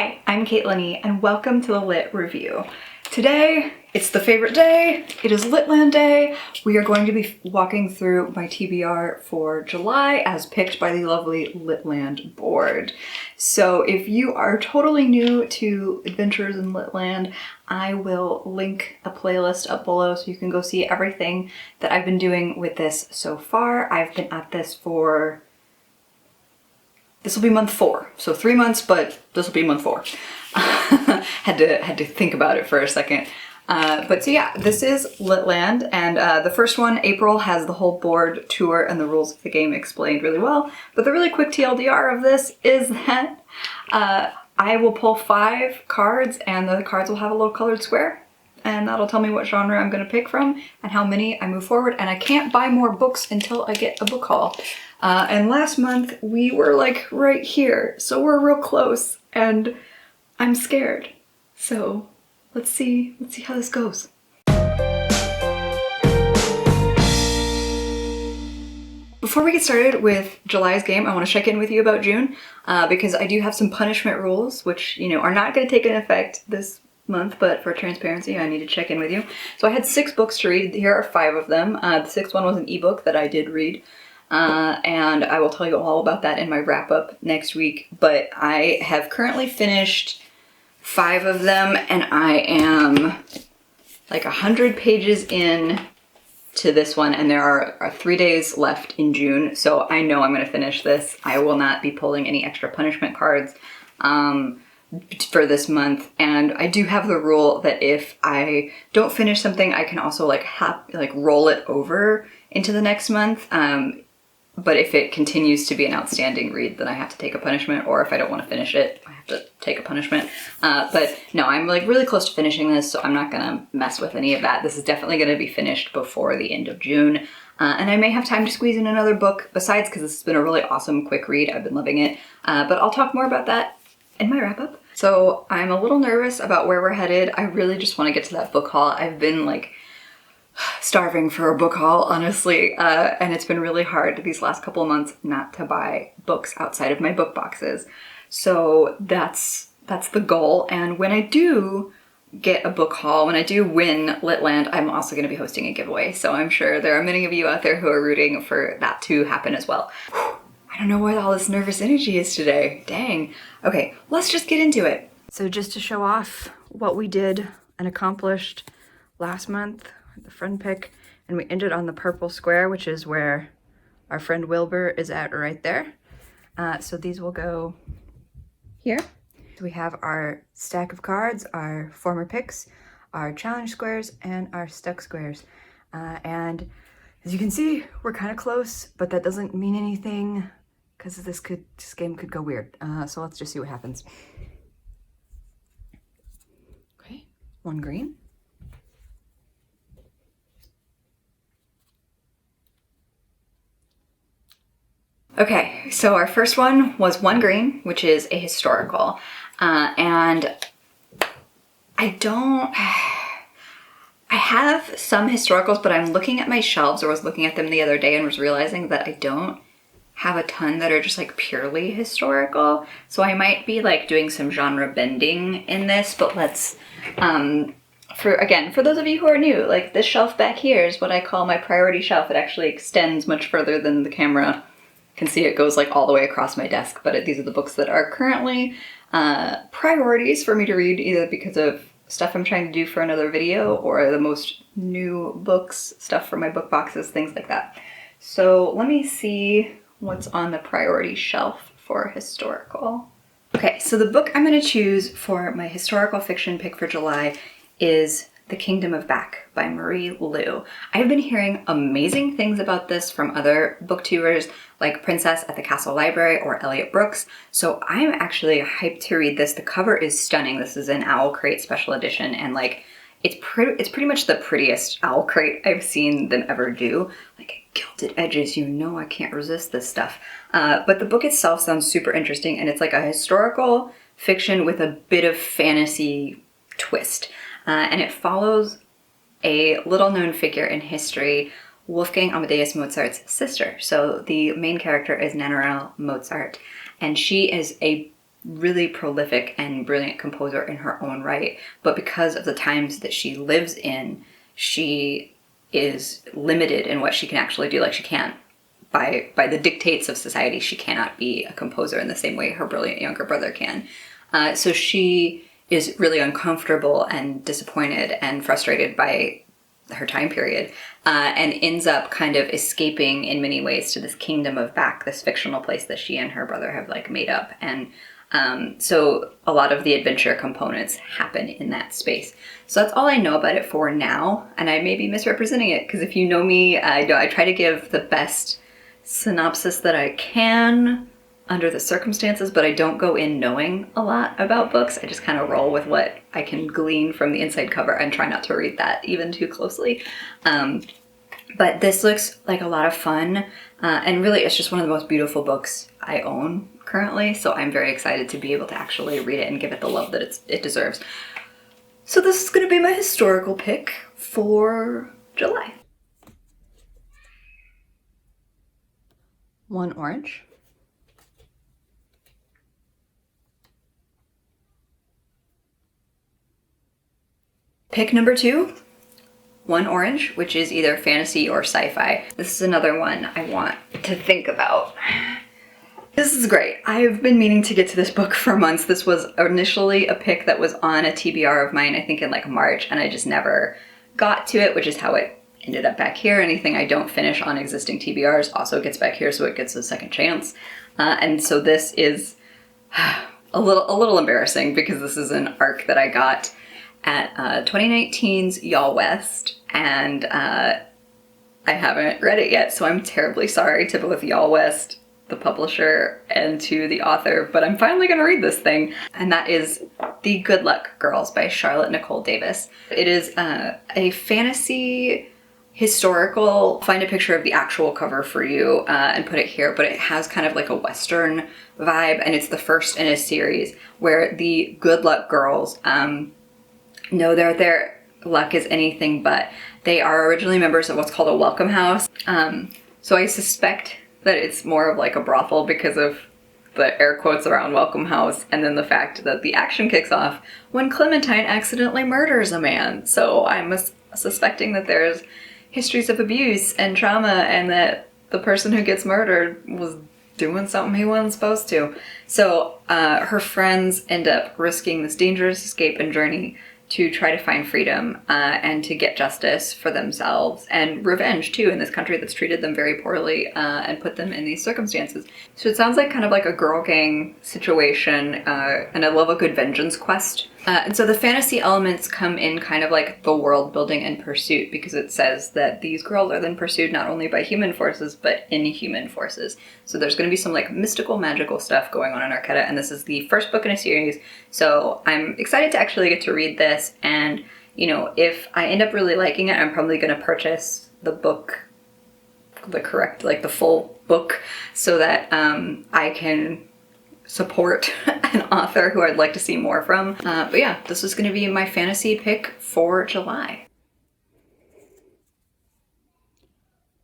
Hi, I'm Caitlin and welcome to the Lit Review. Today, it's the favorite day. It is LitLand Day. We are going to be walking through my TBR for July as picked by the lovely LitLand board. So if you are totally new to adventures in LitLand, I will link a playlist up below so you can go see everything that I've been doing with this so far. I've been at this for this will be month 4, so 3 months, but this will be month 4. had to think about it for a second. But so yeah, this is LitLand, and the first one, April, has the whole board tour and the rules of the game explained really well. But the really quick TLDR of this is that I will pull 5 cards, and the cards will have a little colored square, and that'll tell me what genre I'm going to pick from and how many I move forward. And I can't buy more books until I get a book haul. And last month we were like right here, so we're real close, and I'm scared. So let's see how this goes. Before we get started with July's game, I want to check in with you about June, because I do have some punishment rules, which, you know, are not going to take an effect this month, but for transparency, I need to check in with you. So I had 6 books to read. Here are 5 of them. The 6th one was an ebook that I did read. And I will tell you all about that in my wrap-up next week. But I have currently finished 5 of them, and I am like 100 pages in to this one, and there are 3 days left in June, so I know I'm going to finish this. I will not be pulling any extra punishment cards for this month, and I do have the rule that if I don't finish something, I can also like roll it over into the next month. But if it continues to be an outstanding read, then I have to take a punishment, or if I don't want to finish it, I have to take a punishment. But no, I'm like really close to finishing this, so I'm not gonna mess with any of that. This is definitely gonna be finished before the end of June. And I may have time to squeeze in another book besides, because this has been a really awesome quick read. I've been loving it. But I'll talk more about that in my wrap up. So I'm a little nervous about where we're headed. I really just want to get to that book haul. I've been like starving for a book haul, honestly, and it's been really hard these last couple of months not to buy books outside of my book boxes. So that's the goal. And when I do get a book haul, when I do win LitLand, I'm also going to be hosting a giveaway. So I'm sure there are many of you out there who are rooting for that to happen as well. I don't know where all this nervous energy is today. Dang. Okay, let's just get into it. So just to show off what we did and accomplished last month, the friend pick, and we ended on the purple square, which is where our friend Wilbur is at right there. So these will go here. We have our stack of cards, our former picks, our challenge squares, and our stuck squares. And as you can see, we're kind of close, but that doesn't mean anything because this game could go weird. So let's just see what happens. Okay, 1 green. Okay, so our first one was 1 green, which is a historical. And I have some historicals, but I'm looking at my shelves, or was looking at them the other day and was realizing that I don't have a ton that are just like purely historical. So I might be like doing some genre bending in this, but let's, for those of you who are new, like this shelf back here is what I call my priority shelf. It actually extends much further than the camera can see. It goes like all the way across my desk, but these are the books that are currently priorities for me to read, either because of stuff I'm trying to do for another video or the most new books, stuff for my book boxes, things like that. So let me see what's on the priority shelf for historical. Okay, so the book I'm going to choose for my historical fiction pick for July is The Kingdom of Back by Marie Lu. I've been hearing amazing things about this from other booktubers like Princess at the Castle Library or Elliot Brooks, so I'm actually hyped to read this. The cover is stunning. This is an Owl Crate special edition, and like it's pretty much the prettiest Owl Crate I've seen them ever do. Like gilded edges, you know I can't resist this stuff. But the book itself sounds super interesting, and it's like a historical fiction with a bit of fantasy twist. And it follows a little-known figure in history, Wolfgang Amadeus Mozart's sister. So the main character is Nannerl Mozart, and she is a really prolific and brilliant composer in her own right, but because of the times that she lives in, she is limited in what she can actually do. Like, she can't, by the dictates of society, she cannot be a composer in the same way her brilliant younger brother can. So she is really uncomfortable and disappointed and frustrated by her time period, and ends up kind of escaping in many ways to this kingdom of Back, this fictional place that she and her brother have like made up. And so a lot of the adventure components happen in that space. So that's all I know about it for now, and I may be misrepresenting it, because if you know me, I try to give the best synopsis that I can under the circumstances, but I don't go in knowing a lot about books. I just kind of roll with what I can glean from the inside cover and try not to read that even too closely. But this looks like a lot of fun, and really it's just one of the most beautiful books I own currently, so I'm very excited to be able to actually read it and give it the love that it deserves. So this is going to be my historical pick for July. 1 orange. Pick number 2, 1 orange, which is either fantasy or sci-fi. This is another one I want to think about. This is great. I've been meaning to get to this book for months. This was initially a pick that was on a TBR of mine, I think in like March, and I just never got to it, which is how it ended up back here. Anything I don't finish on existing TBRs also gets back here, so it gets a second chance. And so this is a little embarrassing, because this is an arc that I got at 2019's Y'all West, and I haven't read it yet, so I'm terribly sorry to both Y'all West, the publisher, and to the author, but I'm finally gonna read this thing, and that is The Good Luck Girls by Charlotte Nicole Davis. It is a fantasy historical. Find a picture of the actual cover for you and put it here, but it has kind of like a Western vibe, and it's the first in a series where the Good Luck Girls know their luck is anything but. They are originally members of what's called a welcome house. So I suspect that it's more of like a brothel because of the air quotes around welcome house, and then the fact that the action kicks off when Clementine accidentally murders a man. So I'm suspecting that there's histories of abuse and trauma, and that the person who gets murdered was doing something he wasn't supposed to. So her friends end up risking this dangerous escape and journey to try to find freedom and to get justice for themselves and revenge too in this country that's treated them very poorly and put them in these circumstances. So it sounds like kind of like a girl gang situation, and I love a good vengeance quest. And so the fantasy elements come in kind of like the world building and pursuit, because it says that these girls are then pursued not only by human forces, but inhuman forces. So there's going to be some like mystical, magical stuff going on in Arquetta, and this is the first book in a series. So I'm excited to actually get to read this, and you know, if I end up really liking it, I'm probably going to purchase the book, the full book, so that I can support an author who I'd like to see more from. But yeah, this is going to be my fantasy pick for July.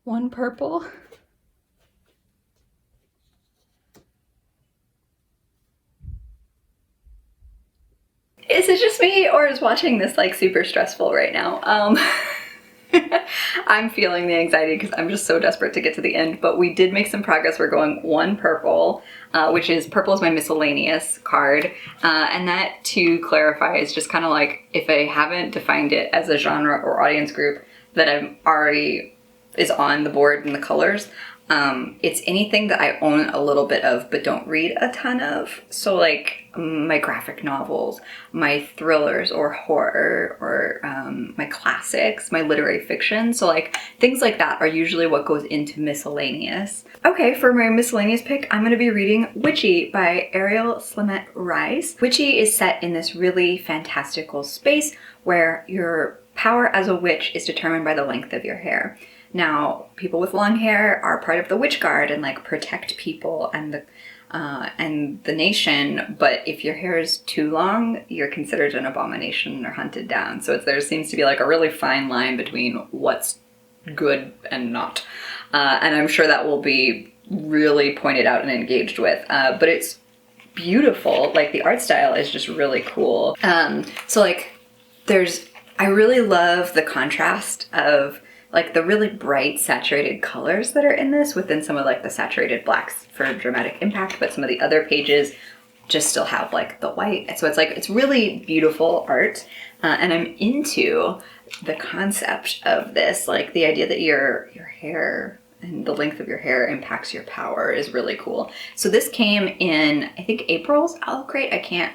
1 purple. Is it just me, or is watching this like super stressful right now? I'm feeling the anxiety because I'm just so desperate to get to the end, but we did make some progress. We're going 1 purple, which is purple is my miscellaneous card. And that, to clarify, is just kind of like, if I haven't defined it as a genre or audience group that I'm already is on the board in the colors, it's anything that I own a little bit of but don't read a ton of. So like my graphic novels, my thrillers or horror, or my classics, my literary fiction. So like things like that are usually what goes into miscellaneous. Okay, for my miscellaneous pick, I'm going to be reading Witchy by Ariel Slimette Rice. Witchy is set in this really fantastical space where your power as a witch is determined by the length of your hair. Now, people with long hair are part of the Witch Guard and like protect people and the nation, but if your hair is too long, you're considered an abomination or hunted down. So there seems to be like a really fine line between what's good and not. And I'm sure that will be really pointed out and engaged with. But it's beautiful. Like the art style is just really cool. So like I really love the contrast of like the really bright saturated colors that are in this within some of like the saturated blacks for dramatic impact, but some of the other pages just still have like the white. And so it's like, it's really beautiful art. And I'm into the concept of this, like the idea that your hair and the length of your hair impacts your power is really cool. So this came in, I think, April's Olive Crate. I can't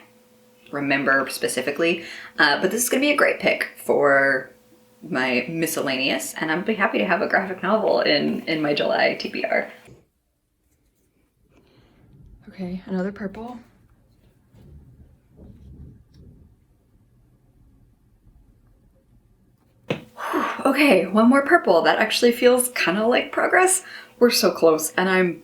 remember specifically, but this is gonna be a great pick for my Miscellaneous, and I'd be happy to have a graphic novel in my July TBR. Okay, another purple. Okay, one more purple. That actually feels kind of like progress. We're so close, and I'm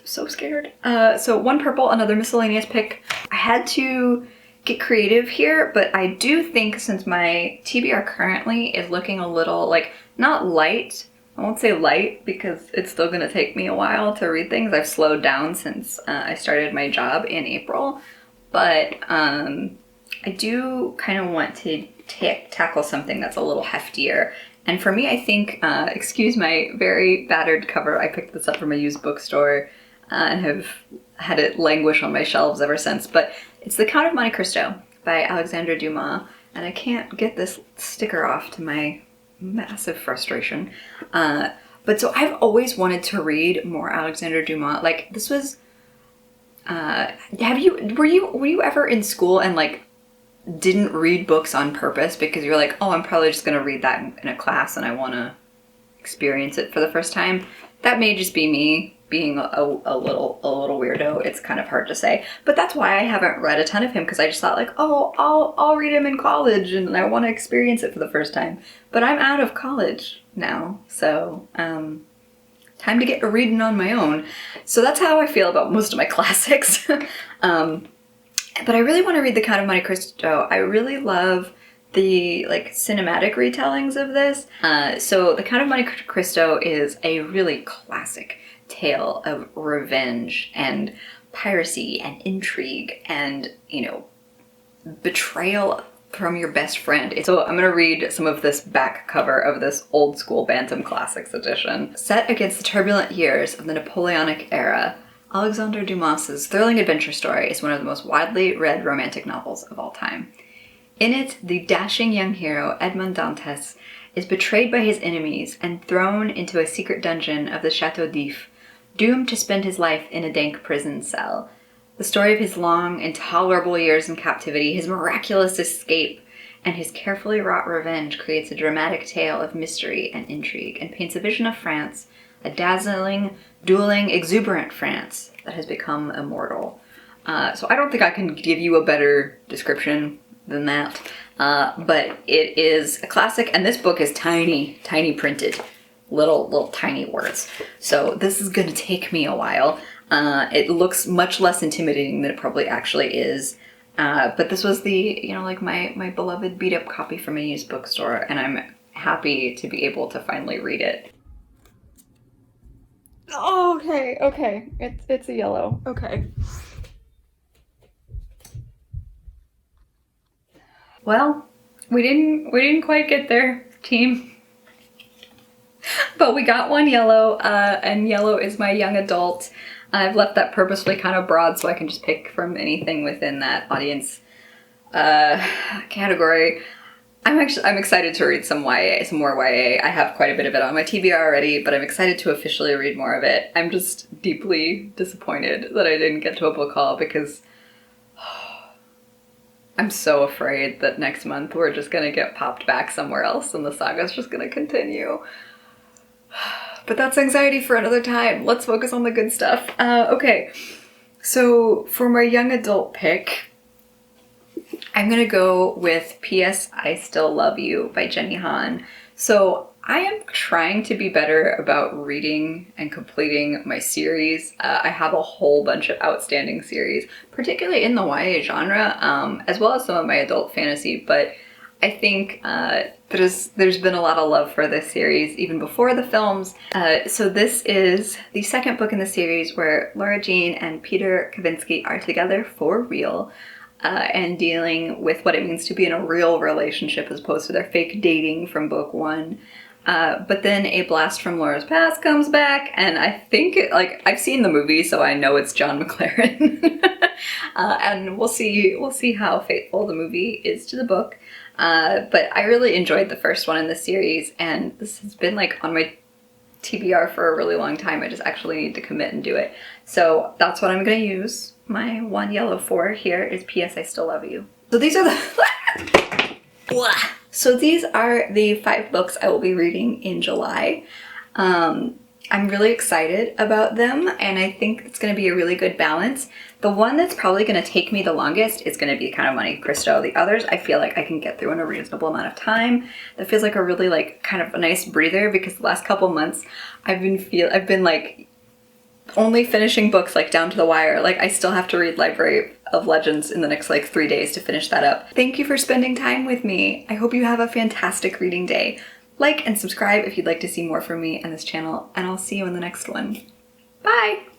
so scared. So one purple, another Miscellaneous pick. I had to get creative here, but I do think since my TBR currently is looking a little like, not light, I won't say light because it's still gonna take me a while to read things. I've slowed down since I started my job in April, but I do kind of want to tackle something that's a little heftier. And for me, I think, excuse my very battered cover, I picked this up from a used bookstore and have had it languish on my shelves ever since, but it's The Count of Monte Cristo by Alexandre Dumas, and I can't get this sticker off to my massive frustration. But so I've always wanted to read more Alexandre Dumas. Like this was, were you ever in school and like didn't read books on purpose because you're like, oh, I'm probably just gonna read that in a class and I wanna experience it for the first time? That may just be me being a little weirdo. It's kind of hard to say, but that's why I haven't read a ton of him, because I just thought like, oh, I'll read him in college and I want to experience it for the first time. But I'm out of college now, so time to get reading on my own. So that's how I feel about most of my classics. But I really want to read The Count of Monte Cristo. I really love the like cinematic retellings of this. So The Count of Monte Cristo is a really classic tale of revenge and piracy and intrigue and, you know, betrayal from your best friend. So I'm gonna read some of this back cover of this old school Bantam Classics edition. Set against the turbulent years of the Napoleonic era, Alexandre Dumas's thrilling adventure story is one of the most widely read romantic novels of all time. In it, the dashing young hero, Edmond Dantes, is betrayed by his enemies and thrown into a secret dungeon of the Chateau d'If, doomed to spend his life in a dank prison cell. The story of his long, intolerable years in captivity, his miraculous escape, and his carefully wrought revenge creates a dramatic tale of mystery and intrigue and paints a vision of France, a dazzling, dueling, exuberant France that has become immortal. So I don't think I can give you a better description than that, but it is a classic, and this book is tiny printed. Little tiny words. So this is gonna take me a while. It looks much less intimidating than it probably actually is. But this was the, you know, like my beloved beat up copy from a used bookstore, and I'm happy to be able to finally read it. Oh, okay. It's a yellow. Okay. Well, we didn't quite get there, team. But we got one yellow, and yellow is my young adult. I've left that purposely kind of broad so I can just pick from anything within that audience category. I'm excited to read some YA, some more YA. I have quite a bit of it on my TBR already, but I'm excited to officially read more of it. I'm just deeply disappointed that I didn't get to a book haul because I'm so afraid that next month we're just gonna get popped back somewhere else and the saga's just gonna continue. But that's anxiety for another time. Let's focus on the good stuff. Okay, so for my young adult pick, I'm gonna go with P.S. I Still Love You by Jenny Han. So I am trying to be better about reading and completing my series. I have a whole bunch of outstanding series, particularly in the YA genre, as well as some of my adult fantasy, but I think there's been a lot of love for this series even before the films. So this is the second book in the series where Laura Jean and Peter Kavinsky are together for real and dealing with what it means to be in a real relationship as opposed to their fake dating from book one. But then a blast from Laura's past comes back, and I think I've seen the movie, so I know it's John McLaren. And we'll see how faithful the movie is to the book. But I really enjoyed the first one in the series, and this has been like on my TBR for a really long time. I just actually need to commit and do it. So that's what I'm gonna use my one yellow for. Here is P.S. I Still Love You. So these are the So these are the 5 books I will be reading in July. I'm really excited about them, and I think it's going to be a really good balance. The one that's probably going to take me the longest is going to be kind of Monte Cristo. The others I feel like I can get through in a reasonable amount of time. That feels like a really kind of a nice breather, because the last couple months I've been like only finishing books like down to the wire. Like I still have to read Library of Legends in the next 3 days to finish that up. Thank you for spending time with me. I hope you have a fantastic reading day. Like and subscribe if you'd like to see more from me on this channel, and I'll see you in the next one. Bye!